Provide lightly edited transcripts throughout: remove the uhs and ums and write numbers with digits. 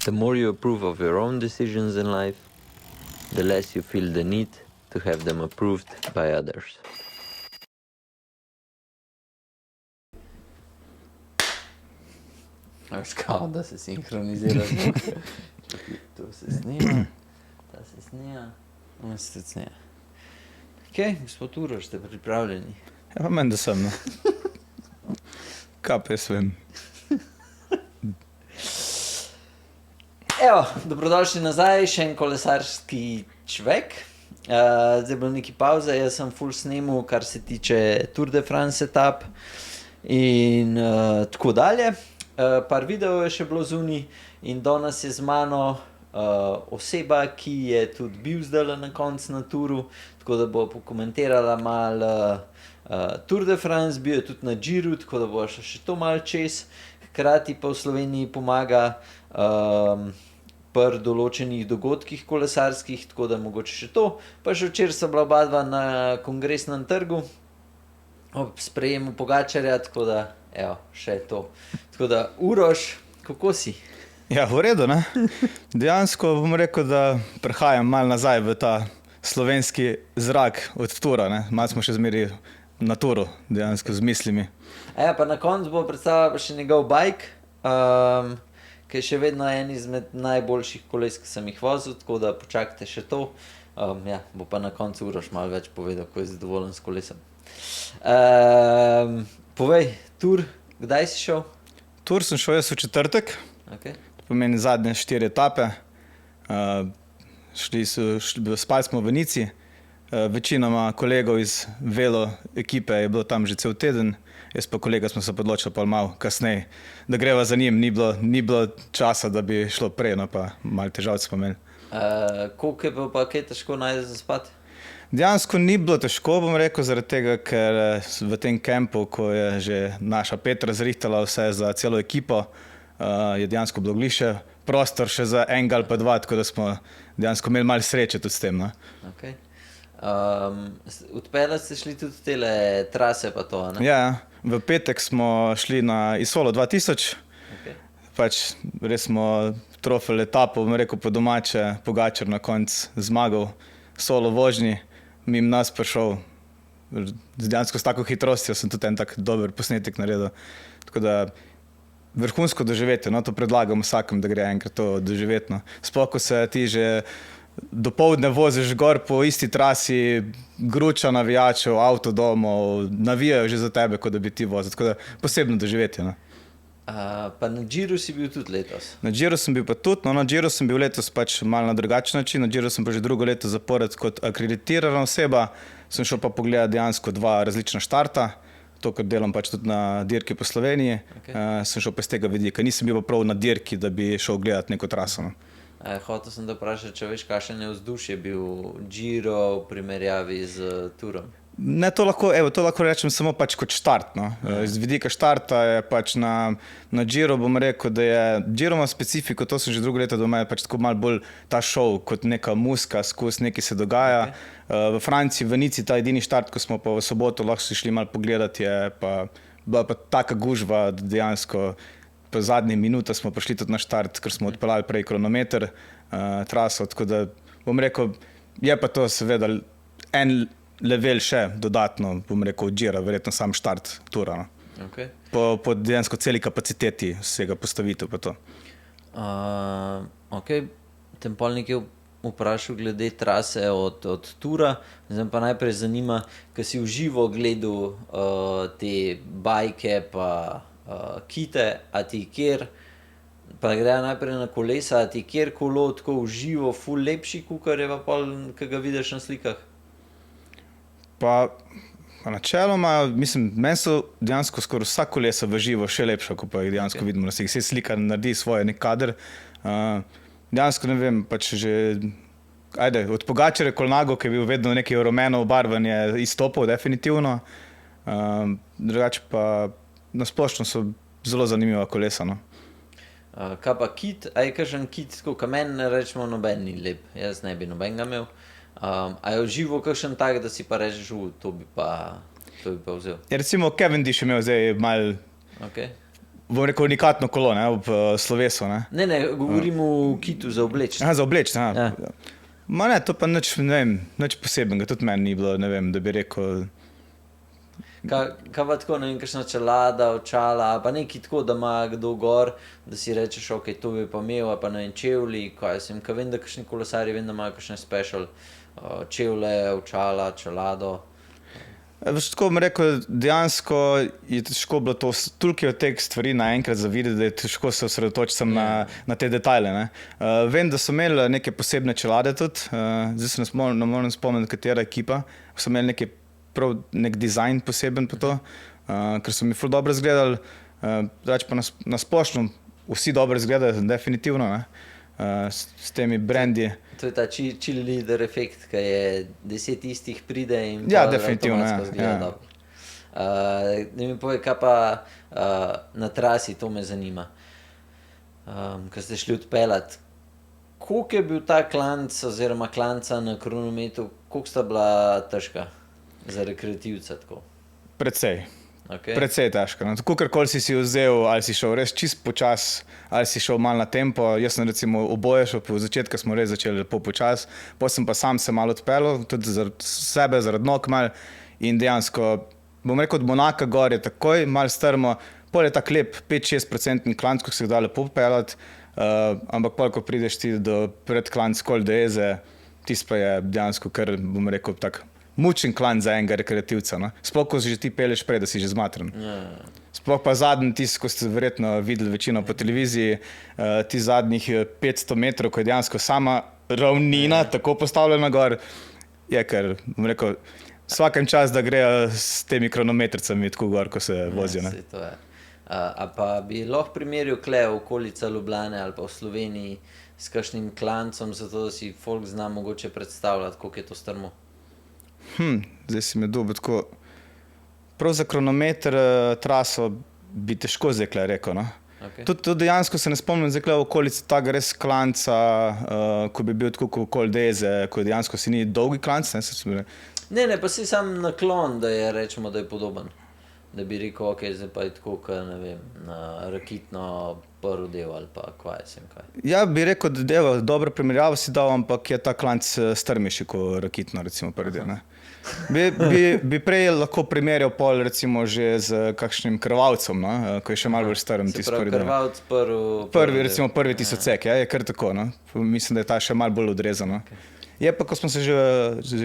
The more you approve of your own decisions in life, the less you feel the need to have them approved by others. Kao da se sinhronizira zvuk. To se snima, ta se snija, on se tudi snija. Ok, gospod Uroš, ste pripravljeni? Ja, pa meni, da sem, no. Kaj pa jaz vem? Evo, dobrodošli nazaj, še en kolesarski čvek. Zdaj bo neki pauze, jaz sem full snemal, kar se tiče Tour de France etap in tako dalje. Par videov je še bilo zunaj in danes je z mano oseba, ki je tudi bil zdaj na koncu na Touru, tako da bo pokomentirala malo Tour de France, bil je tudi na Giru, tako da bo še to malo čez. Hkrati pa v Sloveniji pomaga pri določenih dogodkih kolesarskih, tako da mogoče še to. Pa še včeraj sta bila oba dva na Kongresnem trgu ob sprejemu Pogačarja, tako da evo, še to. Tako da, Uroš, kako si? Ja, v redu, ne? Dejansko bom rekel, da prehajam malo nazaj v ta slovenski zrak od Tura, ne? Malo smo še zmeri na Turu, dejansko z mislimi. Pa na koncu bo predstavljal še njegov bike, ki je še vedno en izmed najboljših koles, ki sem jih vozil, tako da počakajte še to. Bo pa na koncu Uroš malo več povedal, ko je zadovoljen s kolesom. Povej, Tour, kdaj si šel? Tour sem šel jaz v četrtek, Okay. to pomeni zadnje 4 etape. Spali smo v Nici, večinoma kolegov iz velo ekipe je bilo tam že cel teden, jaz pa kolega smo se podločili pa malo kasneje, da greva za njim, ni bilo časa, da bi šlo prej, no pa malo težav smo imeli. Koliko je bilo pa kaj težko najti za spati? Dejansko ni bilo težko, bom rekel, zaradi tega, ker v tem kempu, ko je že naša Petra zrihtala vse za celo ekipo, je dejansko bilo gliše prostor še za enega ali pa dva, tako da smo dejansko imeli malo sreče tudi s tem. No? Okay. Odpeljati ste šli tudi tele trase pa to, ne? Ja, v petek smo šli na Isolo 2000, Okay. pač res smo trofili etapo, bom rekel po domače, Pogačar na koncu zmagal, solo vožnji, mimo nas prišel, dejansko s tako hitrostjo sem tudi en tak dober posnetek naredil, tako da vrhunsko doživetje, no to predlagam vsakem, da gre enkrat to doživeti, no. Sploh, ko se ti že dopoldne voziš gor po isti trasi, gruča navijačev, avtodomov, navijajo že za tebe, kot da bi ti vozil, tako da posebno doživetje, no. Pa na Giru si bil tudi letos? Na Giru sem bil pa tudi, no na Giru sem bil letos pač malo na drugačen način, na Giru sem pa že drugo leto zapored kot akreditirana oseba, sem šel pa pogledati dejansko 2 različna štarta, to, kar delam pač tudi na dirki po Sloveniji, Okay. sem šel pa iz tega vidika, nisem bil pa prav na dirki, da bi šel gledati neko traso. No. Hotel sem da vprašati, če veš, kakšen je vzdušje bil Giro v primerjavi z Tourom? Ne, to lahko rečem samo pač kot štart, no. Z vidika štarta je pač na Giro, bom rekel, da je Giro ima specifiko, to sem že drugo leto doma, je pač tako malo bolj ta šov kot neka muska, skozi nekaj se dogaja. Okay. V Franciji, v Nici, ta edini štart, ko smo pa v soboto lahko si šli malo pogledati, je pa bila pa taka gužva, da dejansko po zadnji minuti smo prišli tudi na štart, ker smo odpeljali prej kronometer traso, tako da bom rekel, je pa to seveda en level še dodatno, bom rekel, od Gira, verjetno sam štart Tura, no. Okay. Po dejansko celi kapaciteti vsega postavitev pa to. Ok, tem pol nekaj vprašal glede trase od Tura, zdaj pa najprej zanima, ko si v živo gledal te bajke pa kite, a ti kjer, pa gre najprej na kolesa, a ti kjer kolo tako v živo ful lepši, kukar je pa pol, ko ga vidiš na slikah? Pa načeloma, mislim, meni so dejansko skoraj vsa kolesa v živo še lepša, ko pa jih dejansko vidimo na slikah. Vse slika naredi svoje nek kader. Dejansko ne vem, pač že, od Pogačarja Colnago, ki je bil vedno nekaj rumeno obarvan, je izstopil definitivno. Drugače pa nasplošno so zelo zanimiva kolesa, no. Kaj pa kit, a je kakšen kit, tako kamen, rečemo, noben ni lep, jaz ne bi nobenega imel. A je v živo kakšen tak, da si pa rečeš, to bi pa vzel? Ja, recimo Cavendish je imel zdaj malo Okay. bom rekel, unikatno kolo, ne, ob slovesu. Ne. Ne, govorim o kitu za obleč. Aha, za obleč, ne. Ja. Ma ne, to pa nič, ne vem, nič posebenega, tudi meni ni bilo, ne vem, da bi rekel. Kaj pa tako, ne vem, kakšna čelada, očala, pa nekaj tako, da ima kdo gor, da si rečeš, ok, to bi pa imel, pa ne vem, čevlji, kaj sem, kaj vem, da kakšni kolesarji, vem, da imajo kakšne special čevlje, očala, čelado. Veš, tako bom rekel, dejansko je težko bilo to, toliko je od teh stvari naenkrat zavideti, da je težko se osredotočiti samo na te detajle. Ne. Vem, da so imeli neke posebne čelade tudi, zdaj se ne morem spomniti, katera ekipa, so imeli nek dizajn poseben po to, ker so mi ful dobro izgledali, drugače pa na splošno vsi dobro izgledajo, definitivno, ne, s temi brendi. To je ta chill leader efekt, ki je 10 istih pride in Ja, definitivno, avtomatsko izgleda dobro. Da mi povej, kaj pa na trasi, to me zanima. Ko ste šli odpeljati, koliko je bil ta klanc oziroma klanca na kronometru, koliko sta bila težka za rekreativca tako? Precej. Okay. Precej težko. No. Kakorkoli si vzel, ali si šel res čist počas, ali si šel malo na tempo. Jaz sem recimo oboje šel, po začetku smo res začeli lepo počas, potem sem pa sam se malo odpeljal, tudi zaradi sebe, zaradi nog malo in dejansko, bom rekel, od Monaka gor je takoj malo strmo, pol je tak lep 5-6% klanc, ko se ga da lepo peljati, ampak pol, ko prideš ti do predklanc Col d'Huez, tisto pa je dejansko kar, bom rekel, tak mučen klanc za enega rekreativca. No? Sploh, ko si že ti pelješ prej, da si že zmatran. Sploh pa zadnji tisti, ko ste verjetno videli večino po televiziji, ti zadnjih 500 metrov, ko je dejansko sama ravnina tako postavljena gor, je kar, bom rekel, vsakem čas, da grejo s temi kronometricami tako gor, ko se vozijo. Ja, to je. A pa bi lahko primerjal kle okolica Ljubljane ali pa v Sloveniji s kakšnim klancem, zato da si folk zna mogoče predstavljati, koliko je to strmo? Zdaj si me dobil tako. Prav za kronometer traso bi težko zdaj rekel. No? Okay. Tudi dejansko se ne spomnim zdaj v okolici tega res klanca, ko bi bil tako kot Col d'Huez, ko dejansko si ni dolgi klanc. Ne, pa si sam naklon, da je, rečemo, da je podoben. Da bi rekel, ok, zdaj pa je tako, ne vem, na rakitno prvi del ali pa kaj sem kaj. Ja, bi rekel, da dobro primerjavo si dal, ampak je ta klanc strmejši kot rakitno, recimo prvi del. Ne? Bi prej lahko primerjal pol recimo že z kakšnim krvavcem, no? Ko je še malo bolj strm. Se pravi, krvavc prvi tisocek, ja, je kar tako. No? Mislim, da je ta še malo bolj odrezan. No? Okay. Je pa, ko smo se že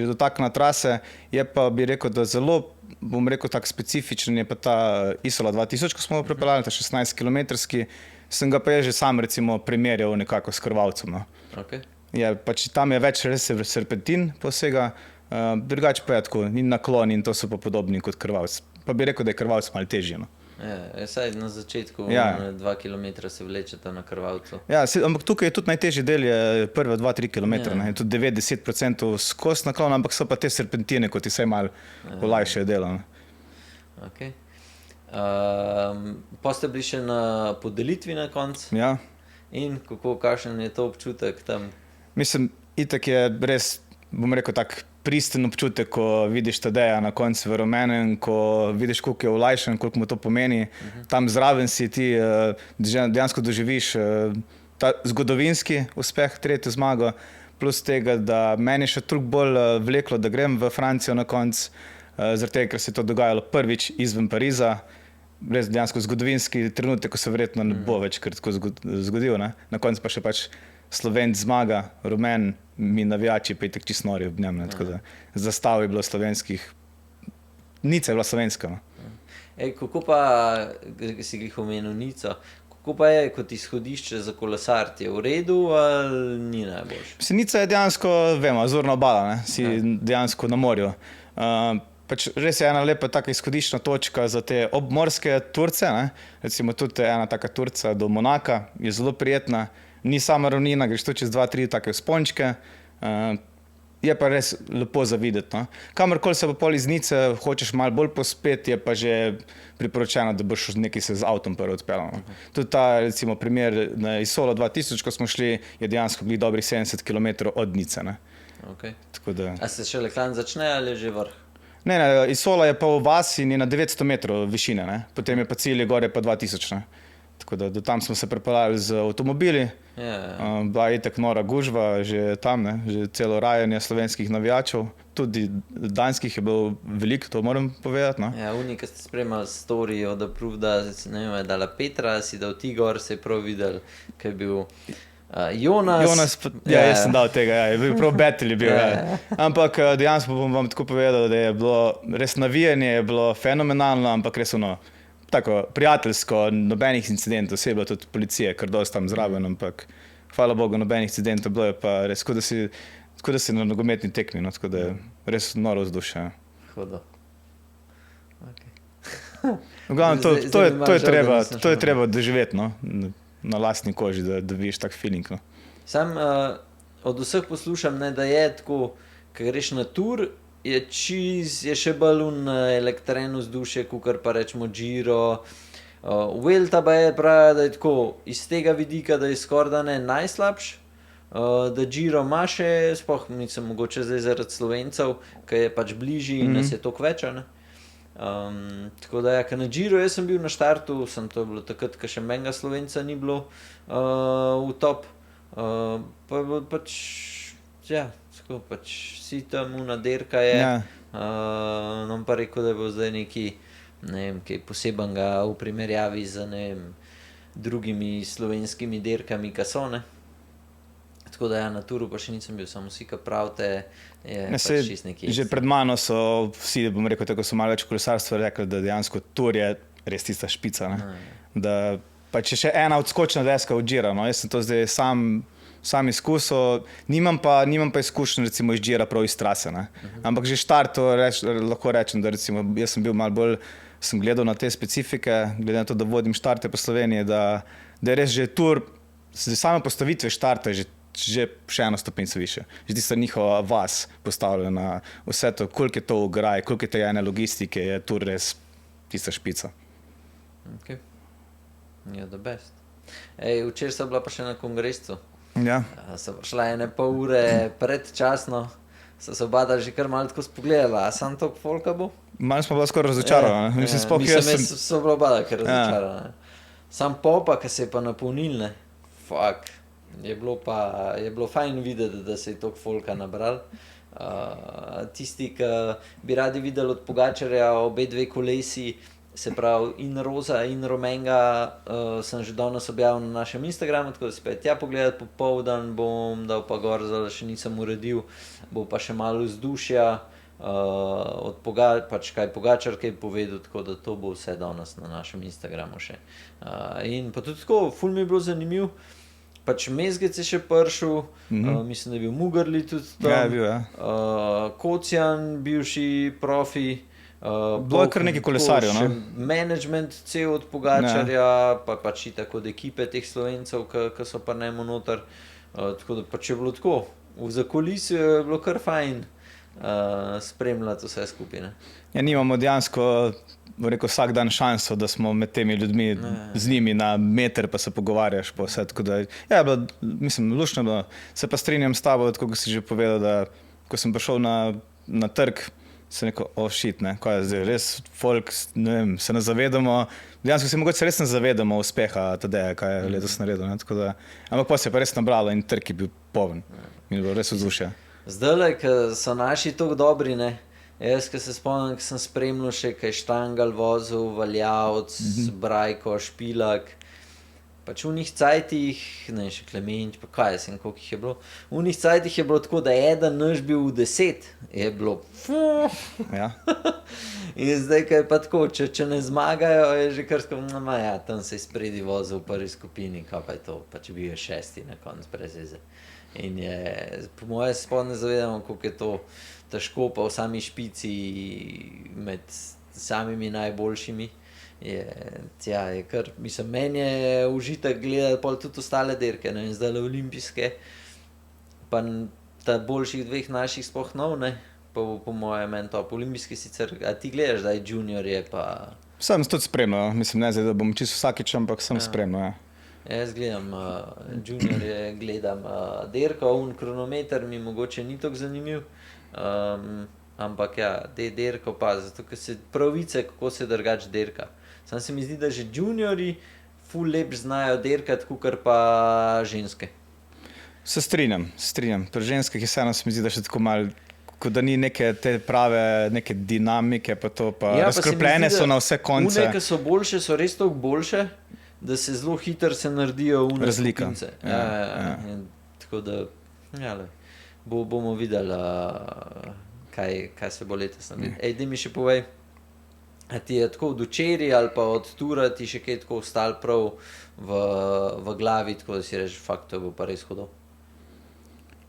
dotaknili trase, je pa bi rekel, da zelo, bom rekel, tak specifičen je pa ta Isola 2000, ko smo ga prepeljali, ta 16-kilometrski, sem ga pa je že sam recimo primerjal nekako s krvavcem. No? Okay. Je, pač tam je več res serpentin posega, drugače pa je tako, in naklon in to so pa podobni kot krvavc. Pa bi rekel, da je krvavc malo težji. No? Ja, saj na začetku 2 kilometra se vlečeta na krvavcu. Ja, ampak tukaj je tudi najtežji del, je prve 2-3 kilometra, je tudi 90% skozi naklon, ampak so pa te serpentine, kot ti vsaj malo olajšajo delo. Okay. Pa ste bili še na podelitvi na koncu? Ja. In kakšen je to občutek tam? Mislim, itak je res, bom rekel, tak pristen občutek, ko vidiš Tadeja na koncu v rumenem, ko vidiš, koliko je olajšan, koliko mu to pomeni. Tam zraven si ti dejansko doživiš ta zgodovinski uspeh, tretjo zmago, plus tega, da meni še toliko bolj vleklo, da grem v Francijo na koncu, zaradi tega, ker se je to dogajalo prvič izven Pariza. Res dejansko zgodovinski trenutek, ko se verjetno ne bo večkrat tako zgodil. Ne? Na koncu pa še pač Slovenc zmaga, rumen, mi navijači pa itak čisto nori ob njem. Tako da zastav je bilo slovenskih, Nica je bila slovenska. No? Kako pa, si glih omenil Nico, kako pa je kot izhodišče za kolesar, ti je v redu ali ni najboljše? Nica je dejansko, vemo, azurna obala, ne? Si dejansko na morju. Pač res je ena lepa taka izhodiščna točka za te obmorske Turce. Ne? Recimo tudi ena taka Turca do Monaka je zelo prijetna. Ni sama ravnina, greš tu čez 2-3 take vzpončke. Je pa res lepo za videti. No? Kamorkoli se pa pol iz Nice hočeš malo bolj pospeti, je pa že priporočeno, da boš nekaj se z avtom prvo odpeljal. No? Tudi ta recimo primer na Isolo 2000, ko smo šli, je dejansko bili dobrih 70 km od Nice. Ne? Okay. Da... A se šele klanc začne ali že vrh? Ne, Isola je pa v vasi in je na 900 metrov višine, ne? Potem je pa cilj gore pa 2000. Ne? tako da do tam smo se prepeljali z avtomobili. Bila je itak nora gužva, že tam, ne, že celo rajanje slovenskih navijačev, tudi danskih je bilo veliko, to moram povedati. No. Ja, oni, ki ste spremljali story od Approveda, ne vem, je dala Petra, si dal Tigor, se je prav videl, kaj je bil Jonas. Jaz sem dal tega, je bil prav Betel je bil. Ampak dejansko bom vam tako povedal, da je bilo res navijanje, je bilo fenomenalno, ampak res tako prijateljsko, nobenih incidentov, vse je bilo tudi policije, kar dosti tam zraven, ampak hvala Bogu, nobenih incidentov, bilo je pa res, kot da si na nogometni tekmi, no, tako da je res noro vzdušje. Hudo. To je treba doživeti, no, na lastni koži, da vidiš tak feeling. No. Sam od vseh poslušam, ne, da je tako, ko greš na tur, je še bolj elektren vzdušje, kakor pa rečemo Giro. Vuelta pa je pravi, da je tako iz tega vidika, da je skoraj ne najslabš, da Giro ima še, sploh mislim, mogoče zdaj zaradi Slovencev, ki je pač bližji in nas je toliko več, ne. Tako da, ja, na Giro jaz sem bil na štartu, to je bilo takrat, ko še menga Slovenca ni bilo v top, pa je bilo pač, ja, tako pač si tam dirka je, nam pa rekel, da je bilo zdaj neki, ne vem, kaj posebenega v primerjavi z, ne vem, drugimi slovenskimi dirkami, ki so, ne. Tako da ja, na turu pa še nisem bil, samo vsi, ki pravite, je pač čisto neki. Že pred mano so vsi, bom rekel, tako so malo več kolesarstva rekli, da dejansko tur je res tista špica, ne. Da pač je še ena odskočna deska od Gira, no, jaz sem to zdaj sam izkusil, nimam pa izkušenj recimo iz Gira prav iz trase, ne. Ampak že štart lahko rečem, da recimo jaz sem bil malo bolj, sem gledal na te specifike, glede na to, da vodim štarte po Sloveniji, da je res že tur, same postavitve štarta že še eno stopnico više. Že tista njihova vas postavljena, vse to, koliko je to ograj, koliko je te ene logistike, je tur res tista špica. Ok. Ja, the best. Včeraj sem bila pa še na kongresu. Ja. Sem prišla ene pol ure predčasno, sem se obadala že kar malo tako spogledala, a sam toliko folka bo? Malo smo bila skoraj razočarana. Mislim, so bila obadala kar razočarana. Sam popa, ki se je pa napolnil, ne, fuck. Je bilo fajn videti, da se je toliko folka nabral. Tisti, ki bi radi videli od Pogačarja obe dve kolesi, se pravi in roza in rumenega, sem že danes objavil na našem Instagramu, tako da si pa tja pogledati popoldan, bom dal pa gor, zdaj še nisem uredil, bo pa še malo vzdušja, od pač kaj Pogačar kaj povedal, tako da to bo vse danes na našem Instagramu še. In pa tudi tako, ful mi je bilo zanimiv, pač Mezgec je še prišel, mislim, da je bil Mugarli tudi tam. Ja, je bil, ja. Kocjan, bivši profi. Bilo je kar nekaj kolesarjev, no. Management cel od Pogačarja, pa pač itak od ekipe teh Slovencev, ki so pa njemu noter. Tako da pač je bilo tako, v zakulisju je bilo kar fajn spremljati vse skupine. Ja, nimamo dejansko, rekel, vsak dan šanso, da smo med temi ljudmi z njimi na meter, pa se pogovarjaš pa vse, tako da, ja, bilo, mislim, luštno bilo. Se pa strinjam s tabo, tako kot si že povedal, da ko sem prišel na trg, sem rekel, shit, ne, kaj je zdaj, res folk, ne vem, se ne zavedamo, dejansko se mogoče res ne zavedamo uspeha Tadeja, kaj je letos naredil, ne, tako da, ampak pa se je pa res nabralo in trg je bil poln in je bilo res vzdušje. Zdajle, ko so naši toliko dobri, ne, jaz, ko se spomnim, ko sem spremljal še kaj Štangal vozil, Valjavc, Brajko, Špilak, pač v njih cajtih, ne, še Klemenč, pa kaj sem, koliko jih je bilo, v njih cajtih je bilo tako, da eden naš bil v 10, je bilo Ja. In zdaj, ko je pa tako, če ne zmagajo, je že kar skoro, ja, tam se je spredi vozil v prvi skupini, kaj pa je to, pač bil je 6. na konc brez veze. In je, po moje se sploh ne zavedamo, koliko je to težko, pa v sami špici med samimi najboljšimi. Je kar, mislim, meni je užitek gledati pol tudi ostale dirke, ne, in zdajle olimpijske, pa ta boljših dveh naših sploh nov, ne, pa po moje meni top olimpijski sicer, a ti gledaš zdaj juniorje pa... Sem tudi spremljal, mislim, ne zdaj, da bom čisto vsakič, ampak sem spremljal, ja. Jaz gledam juniorje, gledam dirko, kronometer mi mogoče ni tako zanimiv, ampak ja, dirko pa, zato ker se pravice, kako se drugače dirka. Sam se mi zdi, da že juniori ful lepš znajo dirkati, kakor pa ženske. Se strinjam. Pri ženskih je vseeno, se mi zdi, da še tako malo, kot da ni neke te prave neke dinamike, pa to pa Ja, pa se mi razkropljene zdi, da so na vse konce. Une, ki so boljše, so res toliko boljše, da se zelo hitro se naredijo une Razlika. skupince. Ja. In tako da, bomo videli, kaj se bo letos naredilo. Ej, daj mi še povej, a ti je tako od včeraj ali pa od tura ti še kaj tako ostalo prav v glavi, tako da si reči, fakt, to bo pa res hudo.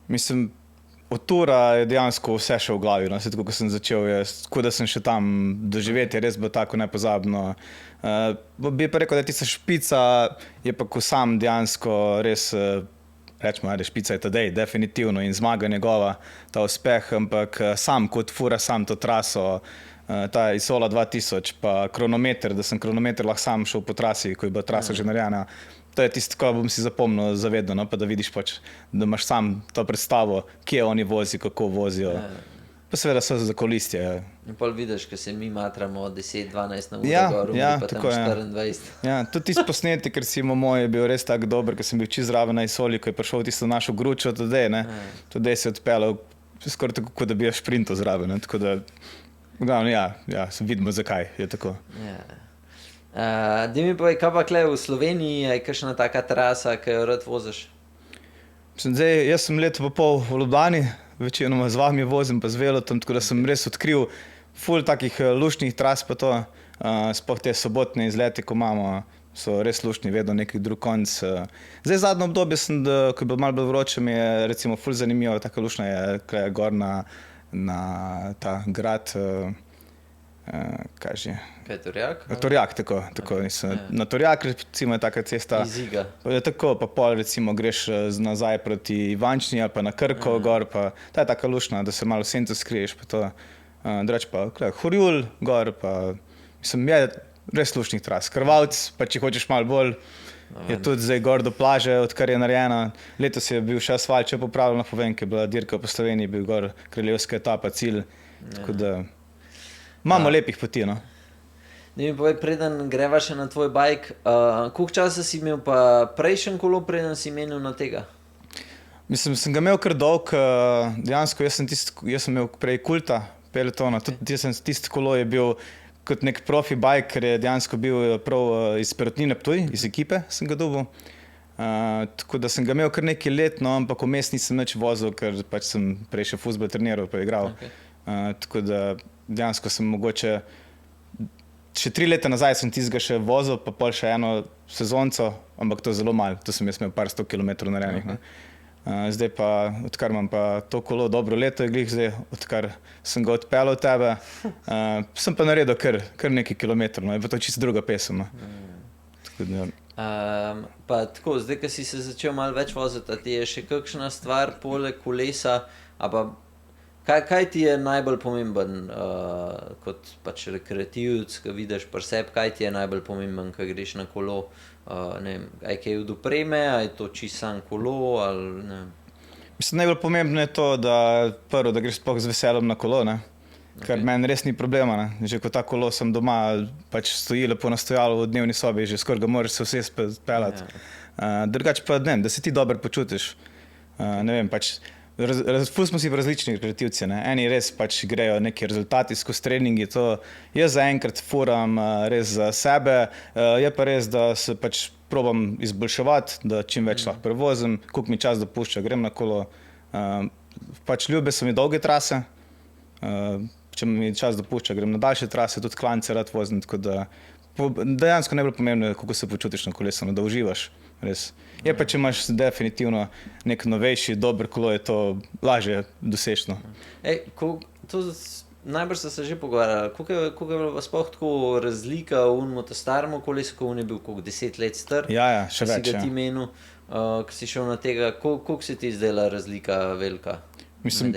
Mislim, od tura je dejansko vse še v glavi. No? Tako, ko sem začel, je, tako da sem še tam doživeti, je res bilo tako nepozabno. Bi pa rekel, da tista špica je pa, ko sam dejansko res, rečemo, da špica je tadej, definitivno, in zmaga njegova, ta uspeh, ampak sam kot fura, sam to traso, ta Isola 2000, pa kronometer, da sem kronometer lahko sam šel po trasi, ko je bila trasa že narejena. To je tisto, ko bom si zapomnil zavedno, no? Pa da vidiš pač, da imaš sam to predstavo, kje oni vozijo, kako vozijo. Pa seveda so za kolistje. In pol vidiš, ko se mi matramo 10-12 na uro gor, pa tam tako je. 24. Ja, tudi tisti posnetek, ker si moj je bil res tako dober, ker sem bil čisto zraven na Isoli, ko je prišel tisto našo gručo todej, ne. Todej se je odpeljal skoraj tako, kot da bi šprintal zraven, ne. Tako da, vidimo zakaj je tako. Daj mi povej, kaj pa kle v Sloveniji, je kakšna taka trasa, ki jo rad voziš? Zdaj, jaz sem leto pa pol v Ljubljani, večinoma z vami vozim pa z velotom, tako da sem res odkril ful takih luštnih tras pa to, sploh te sobotne izlete, ko imamo, so res luštni, vedno neki drug konc. Zdaj zadnjo obdobje sem, ko je bilo malo bolj vroče, mi je recimo ful zanimivo, taka luštna je gor na ta grad, kaj že? Kaj je Torjak? Torjak, tako. Na Torjak recimo je taka cesta. Iz Iga. Tako, pa pol recimo greš nazaj proti Ivančni ali pa na Krko gor, pa ta je taka luštna, da se malo v sencu skriješ, pa to. Drugač pa Horjul gor, pa mislim, je res luštnih tras. Krvavc, pa če hočeš malo bolj, je tudi zdaj gor do plaže, odkar je narejena. Letos je bil še asfalt, če popravljeno povem, ker je bila dirka po Sloveniji, bil gor kraljevska etapa, cilj, tako da imamo lepih poti, no. Da mi povej, preden greva še na tvoj bajk, koliko časa si imel pa prejšnji kolo, preden si menil na tega? Mislim, sem ga imel kar dolg, dejansko jaz sem imel prej Kulta, pelotona, tudi tisto kolo je bil kot nek profi bajk, ker je dejansko bil prav iz Perutnine Ptuj, iz ekipe sem ga dobil. Tako da sem ga imel kar nekaj let, no, ampak vmes nisem nič vozil, ker pač sem prej še fuzbol treniral pa igral. Tako da dejansko sem mogoče še 3 leta nazaj sem tistega še vozil, pa pol še eno sezonco, ampak to zelo malo, to sem jaz imel par 100 kilometrov narejenih. Zdaj pa, odkar imam pa to kolo dobro leto, je glih zdaj, odkar sem ga odpeljal od tebe, sem pa naredil kar nekaj kilometrov, no, je pa to čisto druga pesem. Pa tako, zdaj, ko si se začel malo več voziti, a ti je še kakšna stvar poleg kolesa, a pa kaj ti je najbolj pomemben kot pač rekreativc, ko vidiš pri sebi, kaj ti je najbolj pomemben, ko greš na kolo? Ne vem, a je kaj od opreme, a je to čisto samo kolo, ali ne vem? Mislim, najbolj pomembno je to, da prvo, da greš sploh z veseljem na kolo, ne? Ker meni res ni problema, ne? Že ko ta kolo sem doma, pač stoji lepo na stojalu v dnevni sobi, že skoraj ga moraš se vse peljati. Drugače pa ne vem, da se ti dobro počutiš. Ne vem, pač ful smo si v različni rekreativci, ne? Eni res pač grejo neki rezultati skozi treningi, to jaz zaenkrat furam res za sebe, je pa res, da se pač probam izboljševati, da čim več lahko prevozim, koliko mi čas dopušča, grem na kolo. Pač ljube so mi dolge trase, če mi čas dopušča, grem na daljše trase, tudi klance rad vozim, tako da dejansko najbolj pomembno je, kako se počutiš na kolesu, da uživaš, res. Je pa, če imaš definitivno nek novejši, dober kolo, je to lažje dosečno. Najbrž ste se že pogovarjali, koliko je bila sploh tako razlika v unmu ta staremu kolesu, ko on je bil koliko 10 let star? Ja, še več, si ga ti menil, ko si šel na tega, koliko se ti zdela razlika velika? Mislim,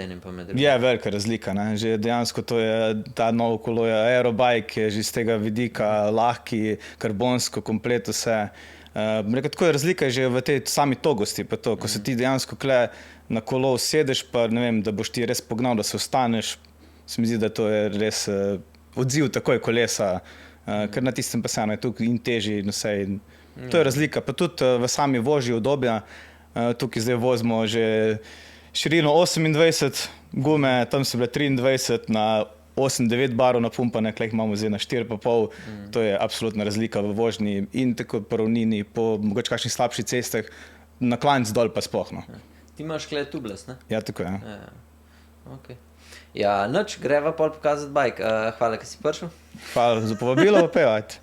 je velika razlika, ne? Že dejansko to je, ta novo kolo je aerobike, je že z tega vidika lahki, karbonsko, komplet vse. Tako je razlika že v tej sami togosti, pa to, ko se ti dejansko kle na kolo usedeš, pa ne vem, da boš ti res pognal, da se ostaneš, se mi zdi, da to je res odziv takoj kolesa, ker na tistem pa samo je tukaj in težji in vse, To je razlika, pa tudi v sami vožnji udobja. Tukaj zdaj vozimo že širino 28 gume, tam so bile 23 na 8-9 barov napumpane, klej imamo zdaj na 4,5. To je absolutna razlika v vožnji in tako po ravnini, po mogoče kakšnih slabših cestah, na klanc dol pa sploh. No. Ti imaš klej tubeless, ne? Ja, tako je. Okay. Ja, noč, greva pol pokazati bike. Hvala, da si prišel. Hvala za povabilo, pevajte.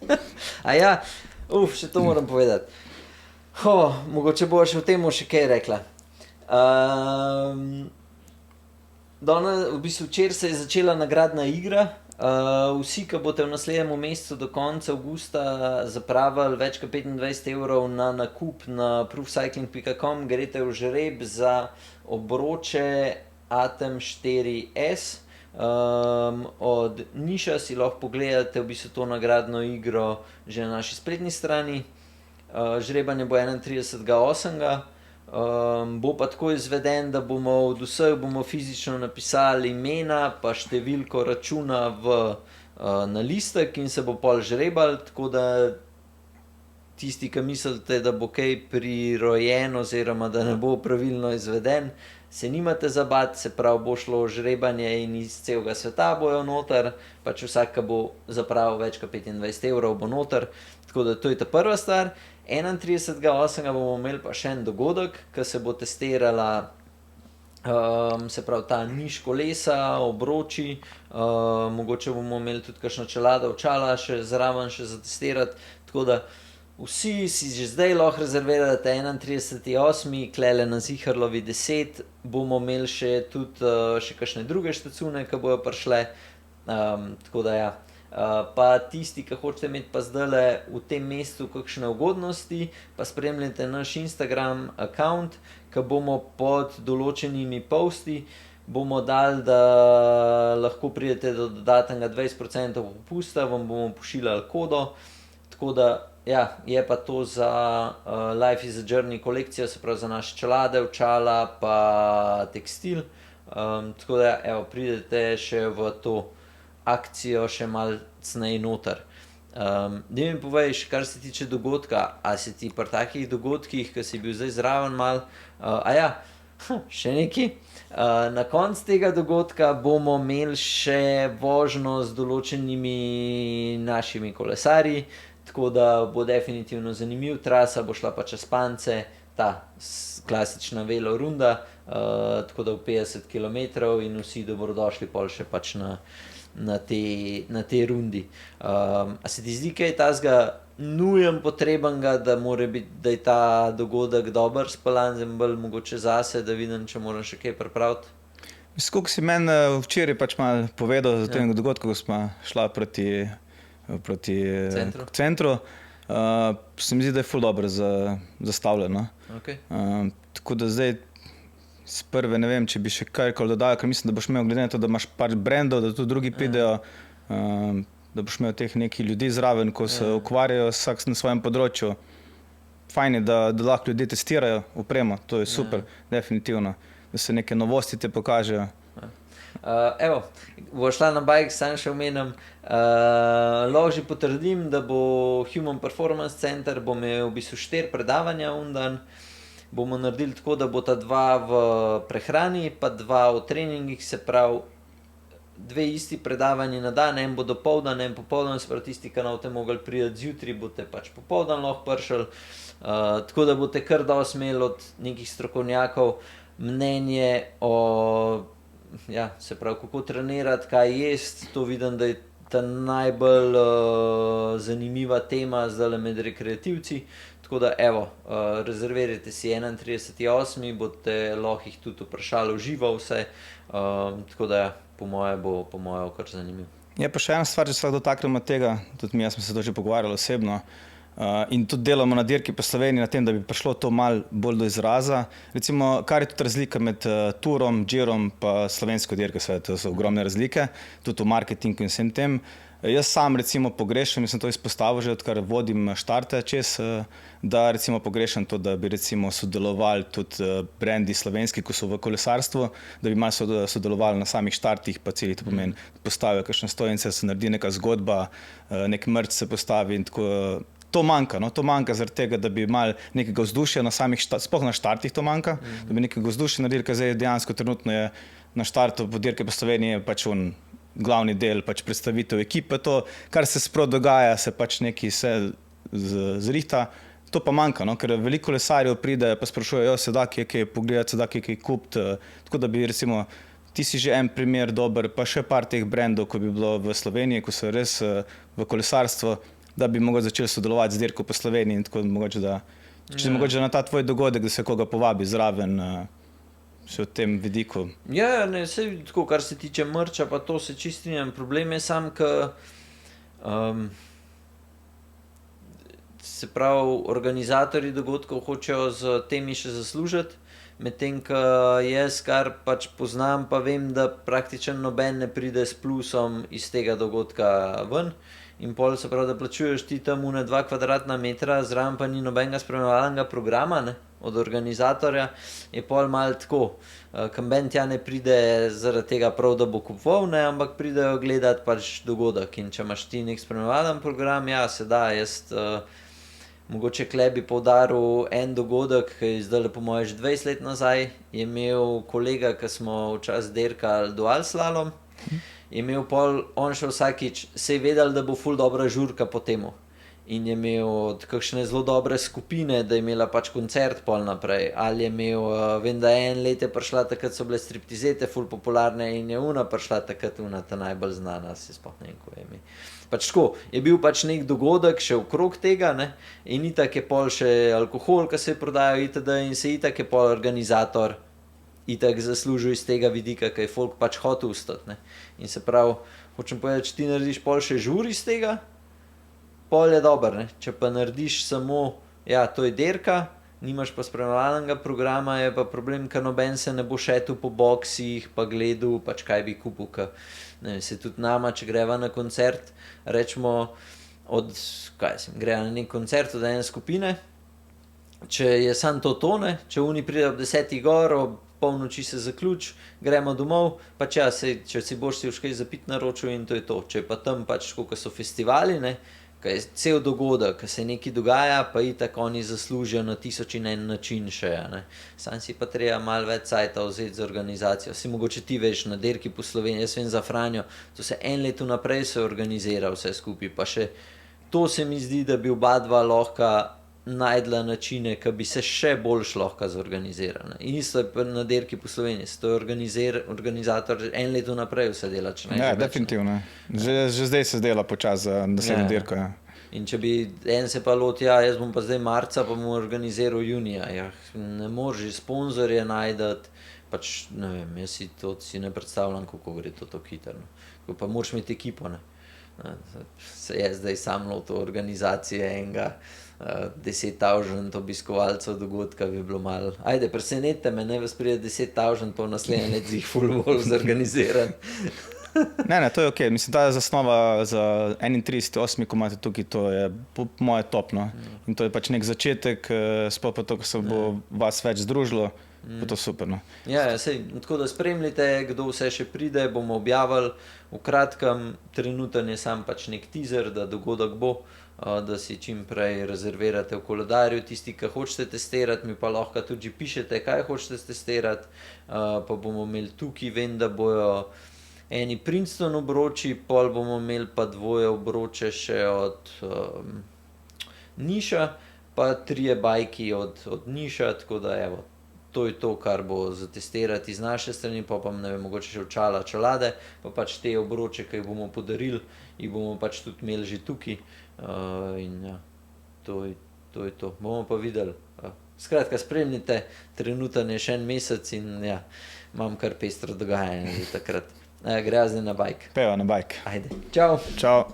A ja, še to moram povedati. Mogoče bo še v temu še kaj rekla. V bistvu včeraj se je začela nagradna igra. Vsi, ki boste v naslednjem mesecu do konca avgusta zapravili več kot 25 € na nakup na proofcycling.com, greste v žreb za obroče Atem 4S. Od Niša si lahko pogledate v bistvu to nagradno igro že na naši spletni strani. Žrebanje bo 31.8. Bo pa tako izveden, da bomo od vseh fizično napisali imena pa številko računa na listek in se bo pol žrebal, tako da tisti, ki mislite, da bo kaj prirojen oziroma da ne bo pravilno izveden, se nimate za bati, se pravi, bo šlo žrebanje in iz celega sveta bojo noter, pač vsak, ki bo zapravil več kot 25 € bo noter, tako da to je ta prva stvar. 31.8. bomo imeli pa še en dogodek, ki se bo testirala, se pravi, ta niš kolesa, obroči, mogoče bomo imeli tudi kakšno čelado, očala še zraven še zatestirati, tako da vsi si že zdaj lahko rezervirate 31.8. klele na Ziharlovi 10, bomo imeli še tudi še kakšne druge štacune, ki bojo prišle, tako da ja. Pa tisti, ki hočete imeti pa zdajle v tem mestu kakšne ugodnosti, pa spremljate naš Instagram account, ki bomo pod določenimi posti bomo dali, da lahko pridete do dodatnega 20% popusta, vam bomo pošiljali kodo, tako da ja, je pa to za Life is a Journey kolekcijo, se pravi za naše čelade, očala pa tekstil, tako da evo, pridete še v to akcijo še malce noter. Da mi poveš, kar se tiče dogodka, a si ti pri takih dogodkih, ki si bil zdaj zraven mal, še nekaj. Na koncu tega dogodka bomo imeli še vožnjo z določenimi našimi kolesarji, tako da bo definitivno zanimiv, trasa bo šla pa čez Pance, ta klasična velo runda, tako da v 50 km in vsi dobrodošli pol še pač na te rundi. A se ti zdi kaj tazga nujen potrebenega, da da je ta dogodek dober speljan, zdaj bolj mogoče zase, da vidim, če moram še kaj pripraviti? Koliko si meni včeraj pač malo povedal za tem dogodku, ko smo šla proti centru, se mi zdi, da je ful dobro zastavljeno. Okay. Tako da zdaj z prve ne vem, če bi še karkoli dodal, ker mislim, da boš imel glede na to, da imaš pač brandov, da tudi drugi pridejo, da boš imel teh nekih ljudi zraven, ko se ukvarjajo vsak na svojem področju. Fajn je, da lahko ljudje testirajo opremo, to je super, definitivno, da se neke novosti te pokažejo. Evo, bo šla na bike, sam še omenim, lahko že potrdim, da bo Human Performance Center, bo imel v bistvu 4 predavanja undan, bomo naredili tako, da bo ta 2 v prehrani, pa 2 v treningih, se pravi 2 isti predavanji na dan, en bo dopoldan, en popoldan, se pravi tisti, ki boste mogli priti zjutraj, boste pač popoldan lahko prišli, tako da boste kar dosti imeli od nekih strokovnjakov mnenje o, ja, se pravi, kako trenirati, kaj jesti, to vidim, da je ta najbolj zanimiva tema zdajle med rekreativci. Tako da, evo, rezervirajte si 31.8, boste lahko jih tudi vprašali v živo vse, tako da, po moje bo kar zanimiv. Je pa še ena stvar, če se lahko dotaknemo tega, tudi mi smo se to že pogovarjali osebno, in tudi delamo na dirki po Sloveniji na tem, da bi prišlo to malo bolj do izraza. Recimo, kar je tudi razlika med turom, Girom pa slovensko dirko, to so ogromne razlike, tudi v marketingu in vsem tem. Jaz sam recimo pogrešam, in sem to izpostavil že, odkar vodim štarte čez, da recimo pogrešam to, da bi recimo sodelovali tudi brendi slovenski, ko so v kolesarstvu, da bi malo sodelovali na samih štartih, pa celi to pomeni, postavijo kakšne stojnice, se naredi neka zgodba, nek merč se postavi in tako to manjka, no, to manjka zaradi tega, da bi mal nekega vzdušja na samih, sploh na štartih to manjka, da bi nekega vzdušja naredili, ker zdaj dejansko trenutno je na štartu po dirke po Sloveniji pač glavni del, pač predstavitev ekipe, to, kar se sprot dogaja, se pač neki se zrihta, to pa manjka, no, ker veliko kolesarjev pride, pa sprašujejo, se da kje pogledati, se da kje kupiti, tako da bi recimo, ti si že en primer dober, pa še par teh brendov, ko bi bilo v Sloveniji, ko so res v kolesarstvo, da bi mogoče začeli sodelovati z dirko po Sloveniji in tako mogoče, da mogoče na ta tvoj dogodek, da se koga povabi zraven še v tem vidiku. Ja, ne, vse tako, kar se tiče mrča, pa to se čistinjam. Problem je sam, ker se pravi, organizatorji dogodkov hočejo z temi še zaslužiti, medtem ko jaz, kar pač poznam, pa vem, da praktično noben ne pride s plusom iz tega dogodka ven. In pol se pravi, da plačuješ ti tam 2 kvadratna metra, zraven pa ni nobenega spremljevalnega programa, ne, od organizatorja, je pol malo tako. Kamben tja ne pride zaradi tega prav, da bo kupoval, ne, ampak pridejo gledati pač dogodek. In če imaš ti nek spremljevalen program, ja, se da, jaz mogoče kle bi poudaril en dogodek, ki je zdaj po moje že 20 let nazaj, je imel kolega, ki smo včasih dirkali dual slalom, je imel pol, on še vsakič, se je vedel, da bo ful dobra žurka po temu. In je imel od kakšne zelo dobre skupine, da je imela pač koncert pol naprej. Ali je imel, vem, da en let je prišla, takrat so bile striptizete ful popularne in je prišla takrat ta najbolj znana, se sploh ne vem, ko je ime. Pač tako, je bil pač nek dogodek še okrog tega, ne, in itak je pol še alkohol, ki se je prodajal itd. In se itak je pol organizator itak zaslužil iz tega vidika, ker je folk pač hotel ustati, ne. In se pravi, hočem povedati, če ti narediš pol še žur iz tega, pol je dober, ne. Če pa narediš samo, ja, to je dirka, nimaš pa spremljevalnega programa, je pa problem, ker noben se ne bo šetil po boksih, pa gledal, pač kaj bi kupil, ker ne vem, se tudi nama, če greva na koncert, rečemo greva na nek koncert od ene skupine, če je samo to tone, če oni pride ob 10 gor, ob polnoči se zaključ, gremo domov, pač ja, če si boš si kaj zapit naročil in to je to. Če pa tam pač, ko so festivali, ne, ko je cel dogodek, ko se nekaj dogaja, pa itak oni zaslužijo na 1000 in en način še, ne. Sam si pa treba malo več cajta vzeti za organizacijo. Si mogoče ti veš, na dirki po Sloveniji, jaz vem za Franjo, to se en let vnaprej se organizira vse skupaj, pa še to se mi zdi, da bi oba dva lahko najdla načine, ki bi se še boljš lahko zorganizirali. In isto je pa na dirki po Sloveniji, se to je organizator en let vnaprej vse dela, če ne. Ja, definitivno. Že zdaj se dela počas za naslednjo dirko, ja. In če bi en se pa loti, ja, jaz bom pa zdaj marca, pa bom organiziral junija, ja, ne moreš sponzorje najdati, pač, ne vem, jaz si ne predstavljam, kako gre to hitro, no. Pa moraš imeti ekipo, ne. Se je zdaj sam lotil organizacije enega 10.000 obiskovalcev dogodka, bi bilo malo, ajde, presenete me, ne vas pride 10.000, pa v naslednje let jih ful bolj zorganiziran. Ne, to je okej. Mislim, ta zasnova za 31.8., ko imate tukaj, to je po moje top, no. In to je pač nek začetek, sploh pa to, ko se bo vas več združilo, pa to super, no. Ja, sej, tako da spremljite, kdo vse še pride, bomo objavili v kratkem, trenuten je sam pač nek teaser, da dogodek bo, da si čim prej rezervirate v koledarju, tisti, ki hočete testirati, mi pa lahko tudi pišete, kaj hočete testirati, pa bomo imeli tukaj, vem, da bojo eni Princeton obroči, pol bomo imeli pa 2 obroče še od Niša, pa 3 bajki od Niša, tako da evo, to je to, kar bo za testirati iz naše strani, pa ne vem, mogoče še očala, čelade, pa pač te obroče, ki jih bomo podarili, jih bomo pač tudi imeli že tukaj, in ja, to je to, bomo pa videli. Skratka, spremljite, trenuten je še en mesec in ja, imam kar pestro dogajanje že takrat. Gre zdaj na bajk. Peva na bajk. Ajde, čau. Čau.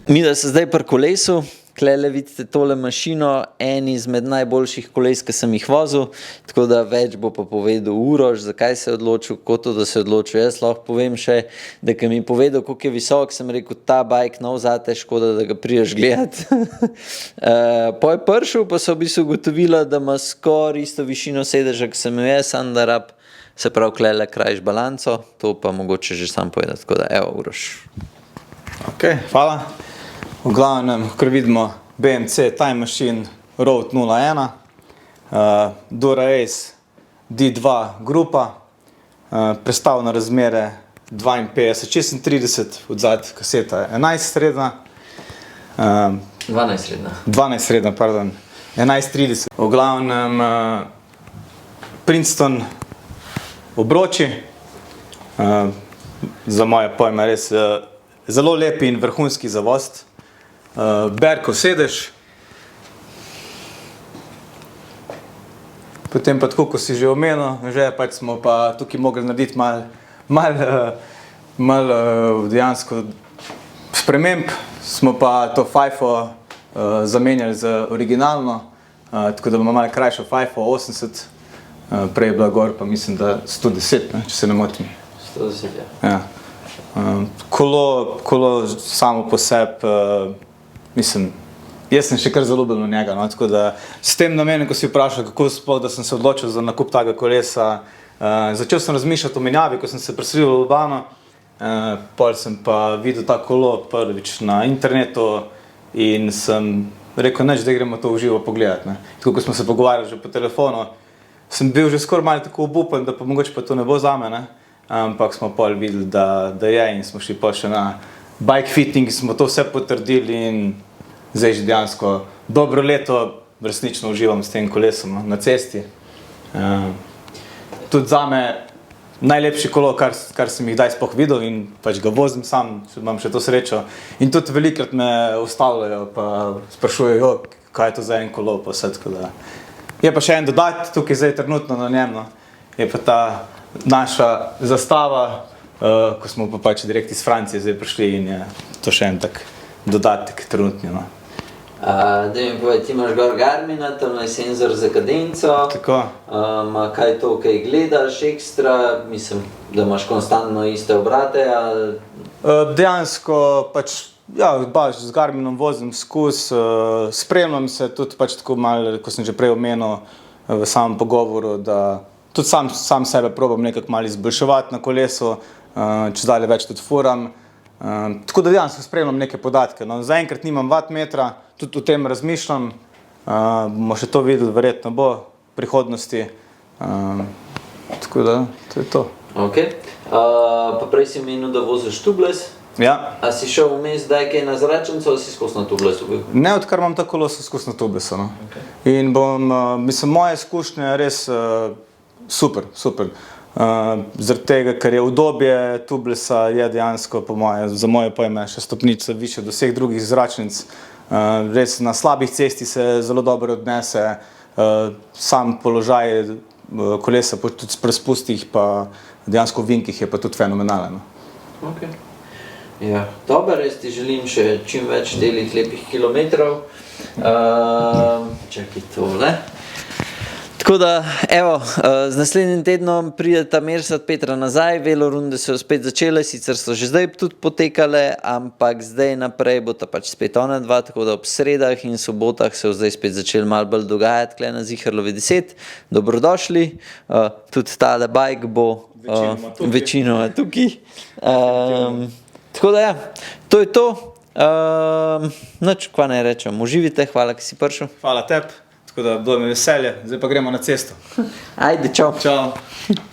Mi da se zdaj pri kolesu, klele vidite tole mašino, en izmed najboljših koles, ki sem jih vozil, tako da več bo pa povedal Uroš, zakaj se je odločil, kako to, da se je odločil. Jaz lahko povem še, da ko mi je povedal, koliko je visok, sem rekel, ta bajk nov zate, škoda, da ga priješ gledati. Po je prišel, pa so v bistvu ugotovila, da ima skoraj isto višino sedeža, ki sem jo jaz, samo da rab, se pravi, klele krajš balanco, to pa mogoče že sam povedati, tako da evo, Uroš. Ok, hvala. V glavnem, kot vidimo, BMC Time Machine Road 01, Dura Ace D2 grupa, prestavne razmere 52-36, odzad kaseta 11 srednja, 12 srednja. 12 srednja, pardon, 11:30. V glavnem Princeton obroči, za moje pojme res zelo lepi in vrhunski zavost. Berkov sedež. Potem pa tako, ko si že omenil, že pač smo pa tukaj mogli narediti malo dejansko sprememb. Smo pa to fajfo zamenjali z originalno, tako da bomo malo krajšo fajfo, 80, prej je bila gor pa mislim, da 110, ne, če se ne motim. 110, ja. Ja. Kolo samo po sebi, mislim, jaz sem še kar zaljubljen v njega, no, tako da s tem namenom, ko si vprašal, kako sploh, da sem se odločil za nakup tega kolesa, začel sem razmišljati o menjavi, ko sem se preselil v Ljubljano, pol sem pa videl ta kolo prvič na internetu in sem rekel, neč, da gremo to v živo pogledati, ne. Tako, ko smo se pogovarjali že po telefonu, sem bil že skoraj malo tako obupan, da pa mogoče pa to ne bo zame, ne. Ampak smo pol videli, da je in smo šli pa še na bike fitting, smo to vse potrdili in zdaj že dejansko dobro leto resnično uživam s tem kolesom, no, na cesti. Tudi zame najlepši kolo, kar sem jih daj sploh videl in pač ga vozim sam, imam še to srečo. In tudi velikrat me ustavljajo pa sprašujejo, kaj je to za en kolo, pa vse tako da. Je pa še en dodat tukaj zdaj trenutno na njem, no. Je pa ta naša zastava, ko smo pa pač direkt iz Francije zdaj prišli in je to še en tak dodatek trenutni, no. Da mi povej, ti imaš gor Garmina, tam je senzor za kadenco. Tako. Kaj to, kaj gledaš ekstra, mislim, da imaš konstantno iste obrate, ali... Dejansko pač, ja, baš z Garminom vozim skozi, spremljam se tudi pač tako malo, ko sem že prej omenil v samem pogovoru, da tudi sam sebe probam nekako malo izboljševati na kolesu, čedalje več tudi furam. Tako da dejansko spremljam neke podatke, no, zaenkrat nimam wattmetra, tudi o tem razmišljam, bomo še to videli, verjetno bo v prihodnosti, tako da, to je to. Ok, pa prej si menil, da voziš tubeless. Ja. A si šel vmes zdaj kaj na zračnico, ali si skozi na tubelessu bil? Ne, odkar imam ta kolo, sem skozi na tubelessu, no. Okay. In mislim, moje izkušnje je res super. Zaradi tega, ker je udobje tubelessa je dejansko za moje pojme še stopnico više od vseh drugih zračnic. Res na slabih cesti se zelo dobro odnese, sam položaj kolesa tudi s prespustih pa dejansko v vinkih je pa tudi fenomenalen. Ok. Ja, dobro, res ti želim še čim več delih lepih kilometrov. Čakaj tole. Tako da, evo, z naslednjim tednom prideta Mersat Petra nazaj, velorunde so spet začele, sicer so že zdaj tudi potekale, ampak zdaj naprej bo ta pač spet ona dva, tako da ob sredah in sobotah se bo zdaj spet začeli malo bolj dogajati tukaj na Ziherlovi 10. Dobrodošli, tudi tale bike bo večinoma tukaj. Tako da ja, to je to. Nič, kva naj rečem, uživite, hvala, ki si prišel. Hvala tebi. Tako da bilo mi veselje, zdaj pa gremo na cesto. Ajde, čau. Čau.